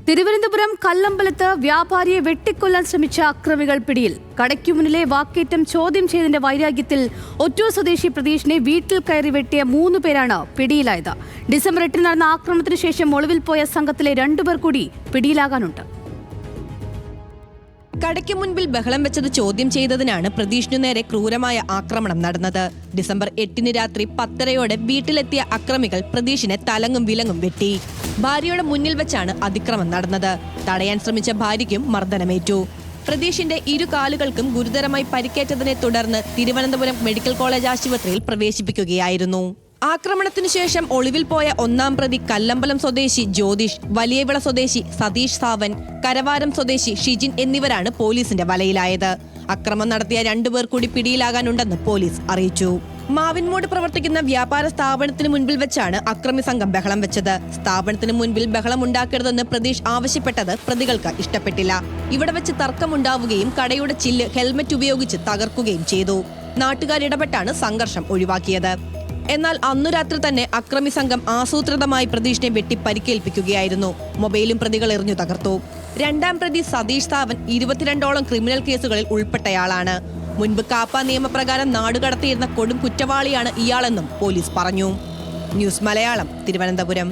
തിരുവനന്തപുരം കല്ലമ്പലത്ത് വ്യാപാരിയെ വെട്ടിക്കൊല്ലാൻ ശ്രമിച്ച അക്രമികൾ പിടിയിൽ. കടയ്ക്കു മുന്നിലെ വാക്കേറ്റം ചോദ്യം ചെയ്തതിന്റെ വൈരാഗ്യത്തിൽ ഒറ്റൂർ സ്വദേശി പ്രതീഷിനെ വീട്ടിൽ കയറി വെട്ടിയ 3 പേരാണ് പിടിയിലായത്. ഡിസംബർ 8 നടന്ന ആക്രമണത്തിന് ശേഷം ഒളിവിൽ പോയ സംഘത്തിലെ 2 പേർ കൂടി പിടിയിലാകാനുണ്ട്. കടയ്ക്ക് മുൻപിൽ ബഹളം വെച്ചത് ചോദ്യം ചെയ്തതിനാണ് പ്രതീഷിനു നേരെ ക്രൂരമായ ആക്രമണം നടന്നത്. ഡിസംബർ 8 രാത്രി 10:30 വീട്ടിലെത്തിയ അക്രമികൾ പ്രതീഷിനെ തലങ്ങും വിലങ്ങും വെട്ടി. ഭാര്യയുടെ മുന്നിൽ വെച്ചാണ് അതിക്രമം നടന്നത്. തടയാൻ ശ്രമിച്ച ഭാര്യയ്ക്കും മർദ്ദനമേറ്റു. പ്രതീഷിന്റെ 2 കാലുകൾക്കും ഗുരുതരമായി പരിക്കേറ്റതിനെ തുടർന്ന് തിരുവനന്തപുരം മെഡിക്കൽ കോളേജ് ആശുപത്രിയിൽ പ്രവേശിപ്പിക്കുകയായിരുന്നു. ആക്രമണത്തിനു ശേഷം ഒളിവിൽ പോയ 1-ാം പ്രതി കല്ലമ്പലം സ്വദേശി ജ്യോതിഷ്, വലിയവിള സ്വദേശി സതീഷ് സാവൻ, കരവാരം സ്വദേശി ഷിജിൻ എന്നിവരാണ് പോലീസിന്റെ വലയിലായത്. അക്രമം നടത്തിയ 2 പേർ കൂടി പിടിയിലാകാനുണ്ടെന്ന് പോലീസ് അറിയിച്ചു. മാവിൻമൂട് പ്രവർത്തിക്കുന്ന വ്യാപാര സ്ഥാപനത്തിന് മുൻപിൽ വെച്ചാണ് അക്രമി സംഘം ബഹളം വെച്ചത്. സ്ഥാപനത്തിന് മുൻപിൽ ബഹളം ഉണ്ടാക്കരുതെന്ന് പ്രതീഷ് ആവശ്യപ്പെട്ടത് പ്രതികൾക്ക് ഇഷ്ടപ്പെട്ടില്ല. ഇവിടെ വെച്ച് തർക്കമുണ്ടാവുകയും കടയുടെ ചില്ല് ഹെൽമറ്റ് ഉപയോഗിച്ച് തകർക്കുകയും ചെയ്തു. നാട്ടുകാരിടപെട്ടാണ് സംഘർഷം ഒഴിവാക്കിയത്. എന്നാൽ അന്നു രാത്രി തന്നെ അക്രമി സംഘം ആസൂത്രിതമായി പ്രതീഷിനെ വെട്ടി പരിക്കേൽപ്പിക്കുകയായിരുന്നു. മൊബൈലും പ്രതികൾ എറിഞ്ഞു തകർത്തു. 2-ാം പ്രതി സതീഷ് സാവൻ 22ഓളം ക്രിമിനൽ കേസുകളിൽ ഉൾപ്പെട്ടയാളാണ്. മുൻപ് കാപ്പ നിയമപ്രകാരം നാടുകടത്തിയിരുന്ന കൊടും കുറ്റവാളിയാണ് ഇയാളെന്നും പോലീസ് പറഞ്ഞു. ന്യൂസ് മലയാളം, തിരുവനന്തപുരം.